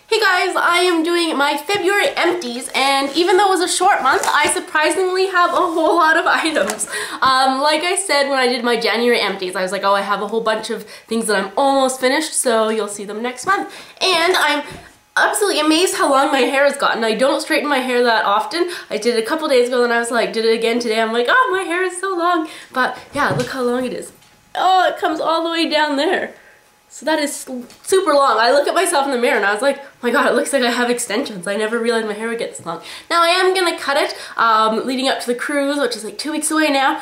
Hey guys, I am doing my February empties, and even though it was a short month, I surprisingly have a whole lot of items. Like I said when I did my January empties, I was like, oh, I have a whole bunch of things that I'm almost finished, so you'll see them next month. And I'm absolutely amazed how long my hair has gotten. I don't straighten my hair that often. I did it a couple days ago, and I was like, did it again today. I'm like, oh, my hair is so long. But yeah, look how long it is. Oh, it comes all the way down there. So that is super long. I look at myself in the mirror and I was like, oh my god, it looks like I have extensions. I never realized my hair would get this long. Now I am gonna cut it leading up to the cruise, which is like 2 weeks away now.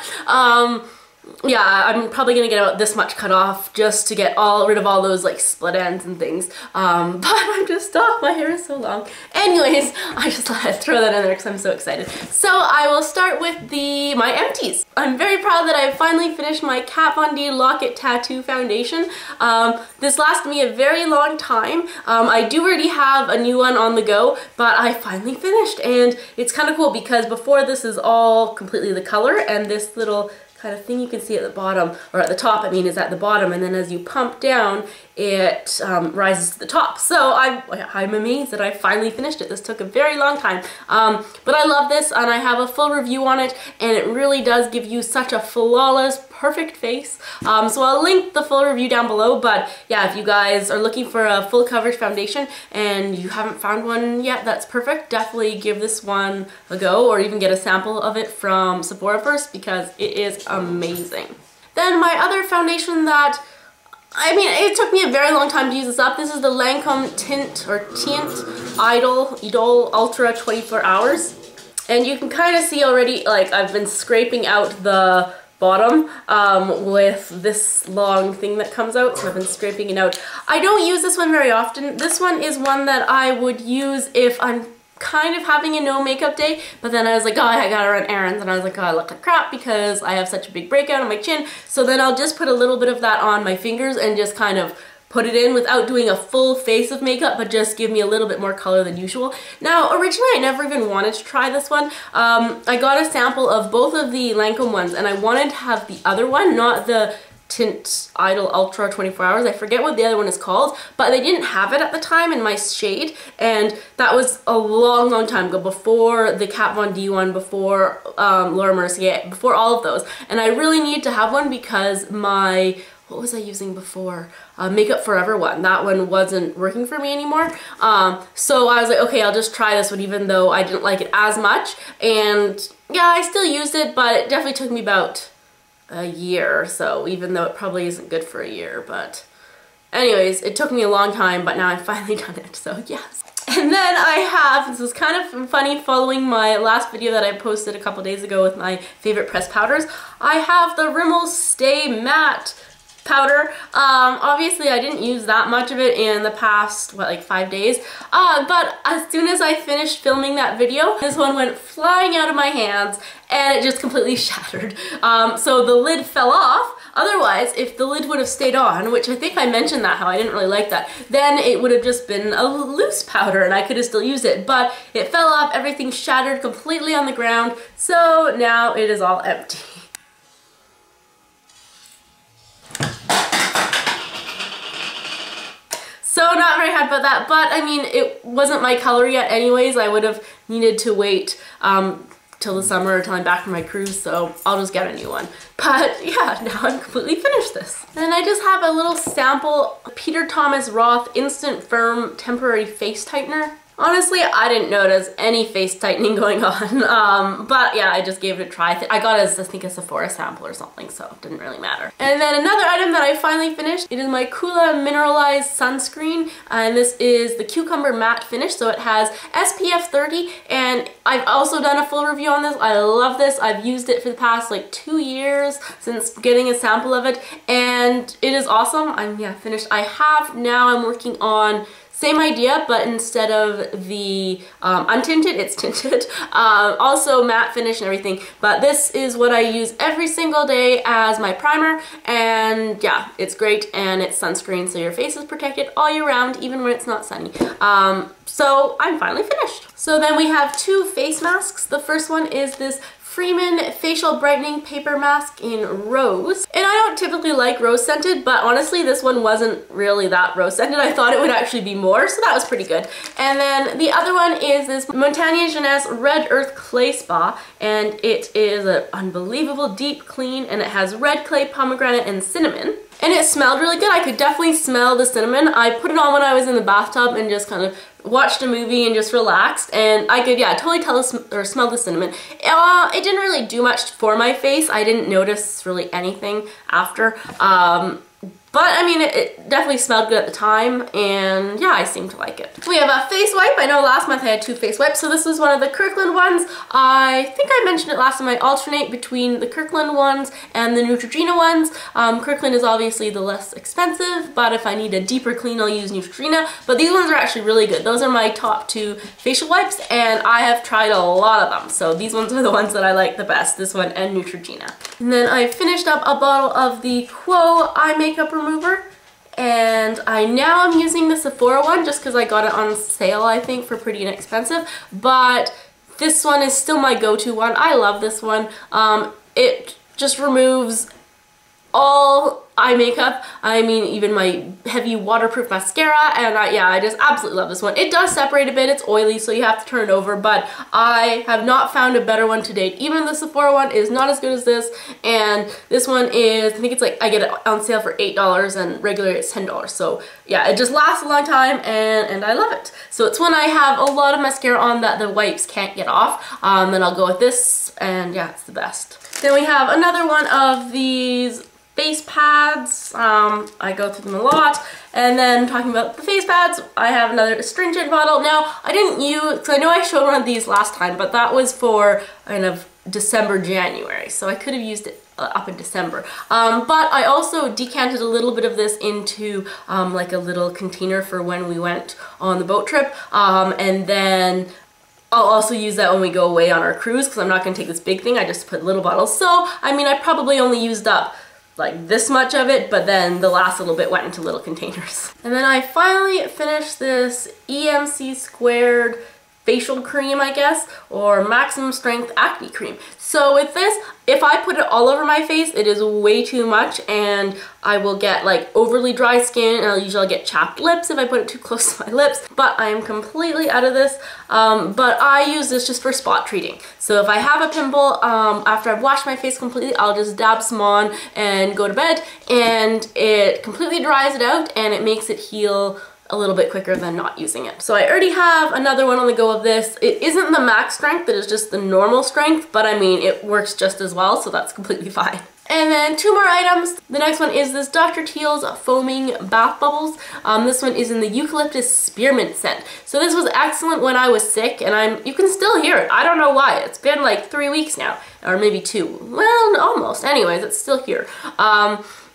Yeah, I'm probably gonna get about this much cut off just to get rid of all those like split ends and things. But I'm just, oh, my hair is so long. Anyways, I just thought I'd throw that in there because I'm so excited. So I will start with my empties. I'm very proud that I finally finished my Kat Von D Lock-It Tattoo Foundation. This lasted me a very long time. I do already have a new one on the go, but I finally finished, and it's kind of cool because before this is all completely the color, and this little kind of thing you can see at the bottom, or at the top I mean, is at the bottom, and then as you pump down it rises to the top. So I'm amazed that I finally finished it. This took a very long time, but I love this, and I have a full review on it, and it really does give you such a flawless, perfect face. So I'll link the full review down below, but yeah, if you guys are looking for a full coverage foundation and you haven't found one yet that's perfect, definitely give this one a go, or even get a sample of it from Sephora first, because it is amazing. Then my other foundation that, I mean, it took me a very long time to use this up. This is the Lancome Tint Idol Ultra 24 Hours. And you can kind of see already, like, I've been scraping out the bottom with this long thing that comes out, so I've been scraping it out. I don't use this one very often. This one is one that I would use if I'm kind of having a no makeup day, but then I was like, oh, I gotta run errands, and I was like, oh, I look like crap because I have such a big breakout on my chin. So then I'll just put a little bit of that on my fingers and just kind of put it in without doing a full face of makeup, but just give me a little bit more color than usual. Now, originally I never even wanted to try this one. I got a sample of both of the Lancome ones, and I wanted to have the other one, not the Tint Idol Ultra 24 Hours. I forget what the other one is called, but they didn't have it at the time in my shade, and that was a long, long time ago, before the Kat Von D one, before Laura Mercier, before all of those. And I really need to have one because my, what was I using before? Makeup Forever one. That one wasn't working for me anymore. So I was like, okay, I'll just try this one, even though I didn't like it as much. And yeah, I still used it, but it definitely took me about a year or so, even though it probably isn't good for a year. But anyways, it took me a long time, but now I've finally done it, so yes. And then I have, this is kind of funny, following my last video that I posted a couple days ago with my favorite pressed powders, I have the Rimmel Stay Matte powder. Obviously I didn't use that much of it in the past, what, like 5 days, but as soon as I finished filming that video, this one went flying out of my hands and it just completely shattered. So the lid fell off. Otherwise, if the lid would have stayed on, which I think I mentioned that, how I didn't really like that, then it would have just been a loose powder and I could have still used it, but it fell off, everything shattered completely on the ground, so now it is all empty. So not very happy about that, but I mean, it wasn't my color yet anyways. I would have needed to wait till the summer or till I'm back from my cruise, so I'll just get a new one. But yeah, now I'm completely finished this. And I just have a little sample Peter Thomas Roth Instant Firm Temporary Face Tightener. Honestly, I didn't notice any face tightening going on, but yeah, I just gave it a try. I got as, I think, a Sephora sample or something, so it didn't really matter. And then another item that I finally finished, it is my Coola Mineralized Sunscreen, and this is the Cucumber Matte Finish, so it has SPF 30, and I've also done a full review on this. I love this. I've used it for the past like 2 years since getting a sample of it, and it is awesome. I'm, yeah, finished. I'm working on same idea, but instead of the untinted, it's tinted. Also matte finish and everything, but this is what I use every single day as my primer, and yeah, it's great, and it's sunscreen, so your face is protected all year round, even when it's not sunny. So I'm finally finished. So then we have 2 face masks. The first one is this Freeman Facial Brightening Paper Mask in Rose. And I don't typically like rose scented, but honestly this one wasn't really that rose scented. I thought it would actually be more, so that was pretty good. And then the other one is this Montagne Jeunesse Red Earth Clay Spa, and it is an unbelievable deep clean, and it has red clay, pomegranate, and cinnamon. And it smelled really good. I could definitely smell the cinnamon. I put it on when I was in the bathtub and just kind of watched a movie and just relaxed, and I could, yeah, totally tell or smell the cinnamon. It didn't really do much for my face. I didn't notice really anything after. But I mean, it definitely smelled good at the time, and yeah, I seem to like it. We have a face wipe. I know last month I had 2 face wipes, so this was one of the Kirkland ones. I think I mentioned it last time. I alternate between the Kirkland ones and the Neutrogena ones. Kirkland is obviously the less expensive, but if I need a deeper clean, I'll use Neutrogena. But these ones are actually really good. Those are my top 2 facial wipes, and I have tried a lot of them. So these ones are the ones that I like the best, this one and Neutrogena. And then I finished up a bottle of the Quo eye makeup remover, and I now am using the Sephora one just because I got it on sale, I think, for pretty inexpensive. But this one is still my go-to one. I love this one. It just removes all eye makeup. I mean, even my heavy waterproof mascara, and yeah, I just absolutely love this one. It does separate a bit, it's oily, so you have to turn it over, but I have not found a better one to date. Even the Sephora one is not as good as this, and this one is, I think it's like, I get it on sale for $8, and regularly it's $10, so yeah, it just lasts a long time, and I love it. So it's when I have a lot of mascara on that the wipes can't get off, then I'll go with this, and yeah, it's the best. Then we have another one of these face pads. I go through them a lot. And then talking about the face pads, I have another astringent bottle. Now, I didn't use, because I know I showed one of these last time, but that was for kind of December, January. So I could have used it up in December. But I also decanted a little bit of this into like a little container for when we went on the boat trip. And then I'll also use that when we go away on our cruise, because I'm not going to take this big thing. I just put little bottles. So, I mean, I probably only used up like this much of it, but then the last little bit went into little containers. And then I finally finished this EMC squared facial cream, I guess, or maximum strength acne cream. So with this, if I put it all over my face, it is way too much, and I will get like overly dry skin, and I'll usually get chapped lips if I put it too close to my lips. But I am completely out of this. But I use this just for spot treating. So if I have a pimple, after I've washed my face completely, I'll just dab some on and go to bed, and it completely dries it out, and it makes it heal a little bit quicker than not using it. So I already have another one on the go of this. It isn't the max strength, it is just the normal strength, but I mean, it works just as well, so that's completely fine. And then 2 more items. The next one is this Dr. Teal's Foaming Bath Bubbles. This one is in the Eucalyptus Spearmint scent. So this was excellent when I was sick, and you can still hear it. I don't know why. It's been like 3 weeks now, or maybe 2. Well, almost. Anyways, it's still here.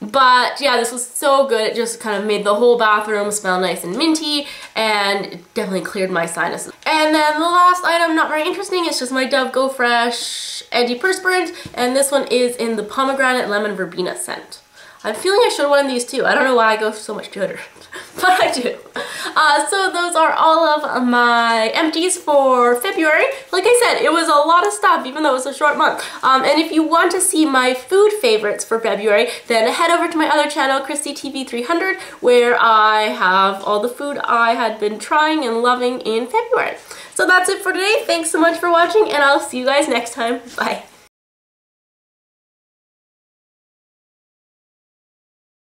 But yeah, this was so good. It just kind of made the whole bathroom smell nice and minty, and it definitely cleared my sinuses. And then the last item, not very interesting, it's just my Dove Go Fresh antiperspirant, and this one is in the pomegranate lemon verbena scent. I'm feeling I should have one of these too. I don't know why I go so much deodorant, but I do. So those are all of my empties for February. Like I said, it was a lot of stuff, even though it was a short month. And if you want to see my food favorites for February, then head over to my other channel, Christy TV 300, where I have all the food I had been trying and loving in February. So that's it for today. Thanks so much for watching, and I'll see you guys next time. Bye.